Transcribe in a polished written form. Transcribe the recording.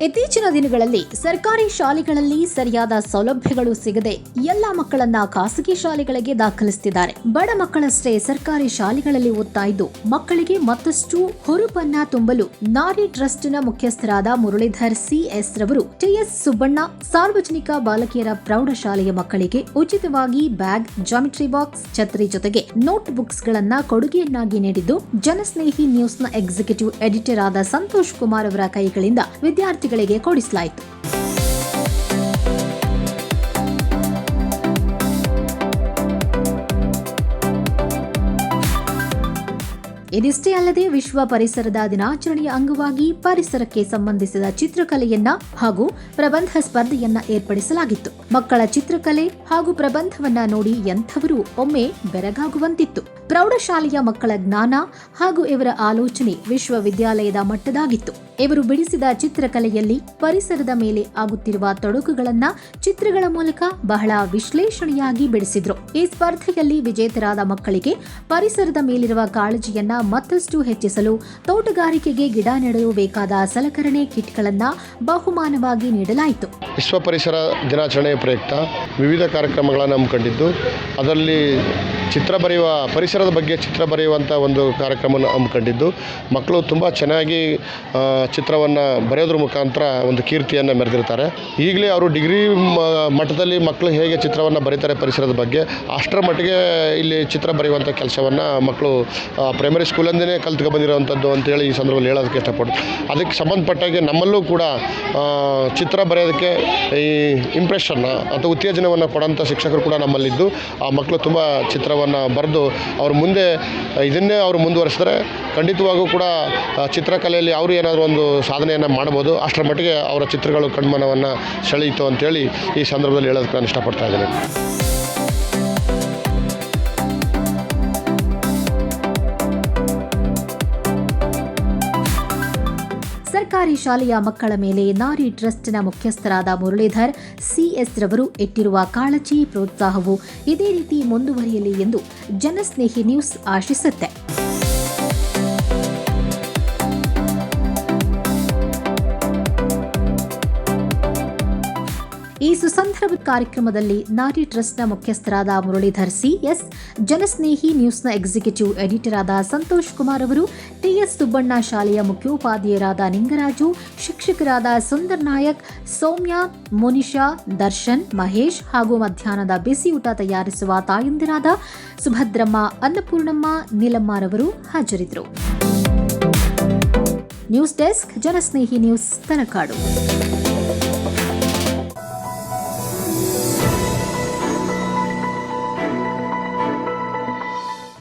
ಇತ್ತೀಚಿನ ದಿನಗಳಲ್ಲಿ ಸರ್ಕಾರಿ ಶಾಲೆಗಳಲ್ಲಿ ಸರಿಯಾದ ಸೌಲಭ್ಯಗಳು ಸಿಗದೆ ಎಲ್ಲಾ ಮಕ್ಕಳನ್ನ ಖಾಸಗಿ ಶಾಲೆಗಳಿಗೆ ದಾಖಲಿಸುತ್ತಿದ್ದಾರೆ. ಬಡ ಮಕ್ಕಳಷ್ಟೇ ಸರ್ಕಾರಿ ಶಾಲೆಗಳಲ್ಲಿ ಓದ್ತಾ ಇದ್ದು ಮಕ್ಕಳಿಗೆ ಮತ್ತಷ್ಟು ಹುರುಪನ್ನ ತುಂಬಲು ನಾರಿ ಟ್ರಸ್ಟ್ನ ಮುಖ್ಯಸ್ಥರಾದ ಮುರಳೀಧರ್ ಸಿಎಸ್ ರವರು ಟಿಎಸ್ ಸುಬ್ಬಣ್ಣ ಸಾರ್ವಜನಿಕ ಬಾಲಕಿಯರ ಪ್ರೌಢಶಾಲೆಯ ಮಕ್ಕಳಿಗೆ ಉಚಿತವಾಗಿ ಬ್ಯಾಗ್, ಜಾಮಿಟ್ರಿ ಬಾಕ್ಸ್, ಛತ್ರಿ ಜೊತೆಗೆ ನೋಟ್ ಬುಕ್ಸ್ ಗಳನ್ನ ಕೊಡುಗೆಯನ್ನಾಗಿ ನೀಡಿದ್ದು ಜನಸ್ನೇಹಿ ನ್ಯೂಸ್ನ ಎಕ್ಸಿಕ್ಯೂಟಿವ್ ಎಡಿಟರ್ ಆದ ಸಂತೋಷ್ ಕುಮಾರ್ ಅವರ ಕೈಗಳಿಂದ ವಿದ್ಯಾರ್ಥಿಗಳಿಗೆ ಕೊಡಿಸಲಾಯಿತು. ಇದಿಷ್ಟೇ ಅಲ್ಲದೆ ವಿಶ್ವ ಪರಿಸರದ ದಿನಾಚರಣೆಯ ಅಂಗವಾಗಿ ಪರಿಸರಕ್ಕೆ ಸಂಬಂಧಿಸಿದ ಚಿತ್ರಕಲೆಯನ್ನ ಹಾಗೂ ಪ್ರಬಂಧ ಸ್ಪರ್ಧೆಯನ್ನ ಏರ್ಪಡಿಸಲಾಗಿತ್ತು. ಮಕ್ಕಳ ಚಿತ್ರಕಲೆ ಹಾಗೂ ಪ್ರಬಂಧವನ್ನ ನೋಡಿ ಎಂಥವರು ಒಮ್ಮೆ ಬೆರಗಾಗುವಂತಿತ್ತು. ಪ್ರೌಢಶಾಲೆಯ ಮಕ್ಕಳ ಜ್ಞಾನ ಹಾಗೂ ಇವರ ಆಲೋಚನೆ ವಿಶ್ವವಿದ್ಯಾಲಯದ ಮಟ್ಟದಾಗಿತ್ತು. ಇವರು ಬಿಡಿಸಿದ ಚಿತ್ರಕಲೆಯಲ್ಲಿ ಪರಿಸರದ ಮೇಲೆ ಆಗುತ್ತಿರುವ ತೊಡಕುಗಳನ್ನ ಚಿತ್ರಗಳ ಮೂಲಕ ಬಹಳ ವಿಶ್ಲೇಷಣೆಯಾಗಿ ಬಿಡಿಸಿದ್ರು. ಈ ಸ್ಪರ್ಧೆಯಲ್ಲಿ ವಿಜೇತರಾದ ಮಕ್ಕಳಿಗೆ ಪರಿಸರದ ಮೇಲಿರುವ ಕಾಳಜಿಯನ್ನ ಮತ್ತಷ್ಟು ಹೆಚ್ಚಿಸಲು ತೋಟಗಾರಿಕೆಗೆ ಗಿಡ ನೆಡಲು ಬೇಕಾದ ಸಲಕರಣೆ ಕಿಟ್ಗಳನ್ನ ಬಹುಮಾನವಾಗಿ ನೀಡಲಾಯಿತು. ವಿಶ್ವ ಪರಿಸರ ದಿನಾಚರಣೆಯ ಪ್ರಯುಕ್ತ ವಿವಿಧ ಕಾರ್ಯಕ್ರಮಗಳನ್ನು ಹಮ್ಮಿಕೊಂಡಿದ್ದು, ಅದರಲ್ಲಿ ಪರಿಸರದ ಬಗ್ಗೆ ಚಿತ್ರ ಬರೆಯುವಂಥ ಒಂದು ಕಾರ್ಯಕ್ರಮವನ್ನು ಹಮ್ಮಿಕೊಂಡಿದ್ದು, ಮಕ್ಕಳು ತುಂಬ ಚೆನ್ನಾಗಿ ಚಿತ್ರವನ್ನು ಬರೆಯೋದ್ರ ಮುಖಾಂತರ ಒಂದು ಕೀರ್ತಿಯನ್ನು ಮೆರೆದಿರ್ತಾರೆ. ಈಗಲೇ ಅವರು ಡಿಗ್ರಿ ಮಟ್ಟದಲ್ಲಿ ಮಕ್ಕಳು ಹೇಗೆ ಚಿತ್ರವನ್ನು ಬರೀತಾರೆ ಪರಿಸರದ ಬಗ್ಗೆ, ಅಷ್ಟರ ಮಟ್ಟಿಗೆ ಇಲ್ಲಿ ಚಿತ್ರ ಬರೆಯುವಂಥ ಕೆಲಸವನ್ನು ಮಕ್ಕಳು ಪ್ರೈಮರಿ ಸ್ಕೂಲಿಂದನೇ ಕಲ್ತ್ಕೊ ಬಂದಿರೋವಂಥದ್ದು ಅಂತೇಳಿ ಈ ಸಂದರ್ಭದಲ್ಲಿ ಹೇಳೋದಕ್ಕೆ ಇಷ್ಟಪಡ್ತೀನಿ. ಅದಕ್ಕೆ ಸಂಬಂಧಪಟ್ಟಾಗೆ ನಮ್ಮಲ್ಲೂ ಕೂಡ ಚಿತ್ರ ಬರೆಯೋದಕ್ಕೆ ಈ ಇಂಪ್ರೆಷನ್ನ ಅಥವಾ ಉತ್ತೇಜನವನ್ನು ಕೊಡೋಂಥ ಶಿಕ್ಷಕರು ಕೂಡ ನಮ್ಮಲ್ಲಿದ್ದು, ಆ ಮಕ್ಕಳು ತುಂಬ ಚಿತ್ರವನ್ನು ಬರೆದು ಅವ್ರ ಮುಂದೆ ಇದನ್ನೇ ಅವರು ಮುಂದುವರಿಸಿದ್ರೆ ಖಂಡಿತವಾಗೂ ಕೂಡ ಚಿತ್ರಕಲೆಯಲ್ಲಿ ಅವರು ಏನಾದರೂ ಒಂದು ಸಾಧನೆಯನ್ನು ಮಾಡ್ಬೋದು. ಅಷ್ಟರ ಮಟ್ಟಿಗೆ ಅವರ ಚಿತ್ರಗಳು ಕಣ್ಮನವನ್ನು ಸೆಳೆಯಿತು ಅಂತೇಳಿ ಈ ಸಂದರ್ಭದಲ್ಲಿ ಹೇಳೋದಕ್ಕೆ ನಾನು ಇಷ್ಟಪಡ್ತಾ ಇದ್ದೇನೆ. ಸರ್ಕಾರಿ ಶಾಲೆಯ ಮಕ್ಕಳ ಮೇಲೆ ನಾರಿ ಟ್ರಸ್ಟ್ನ ಮುಖ್ಯಸ್ಥರಾದ ಮುರಳೀಧರ್ ಸಿಎಸ್ ರವರು ಇಟ್ಟಿರುವ ಕಾಳಜಿ, ಪ್ರೋತ್ಸಾಹವು ಇದೇ ರೀತಿ ಮುಂದುವರಿಯಲಿ ಎಂದು ಜನಸ್ನೇಹಿ ನ್ಯೂಸ್ ಆಶಿಸುತ್ತೆ. ಈ ಸುಸಂದರ್ಭ ಕಾರ್ಯಕ್ರಮದಲ್ಲಿ ನಾರಿ ಟ್ರಸ್ಟ್ನ ಮುಖ್ಯಸ್ಥರಾದ ಮುರಳೀಧರ್ ಸಿಎಸ್, ಜನಸ್ನೇಹಿ ನ್ಯೂಸ್ನ ಎಕ್ಸಿಕ್ಯೂಟಿವ್ ಎಡಿಟರ್ ಆದ ಸಂತೋಷ್ ಕುಮಾರ್ ಅವರು, ಟಿಎಸ್ ಸುಬ್ಬಣ್ಣ ಶಾಲೆಯ ಮುಖ್ಯೋಪಾಧ್ಯಾಯರಾದ ನಿಂಗರಾಜು, ಶಿಕ್ಷಕರಾದ ಸುಂದರ್ ನಾಯಕ್, ಸೌಮ್ಯ, ಮುನಿಷಾ, ದರ್ಶನ್, ಮಹೇಶ್ ಹಾಗೂ ಮಧ್ಯಾಹ್ನದ ಬಿಸಿಯೂಟ ತಯಾರಿಸುವ ತಾಯಂದಿರಾದ ಸುಭದ್ರಮ್ಮ, ಅನ್ನಪೂರ್ಣಮ್ಮ, ನೀಲಮ್ಮರವರು ಹಾಜರಿದ್ದರು. News desk, Janasnehi news, Talakadu.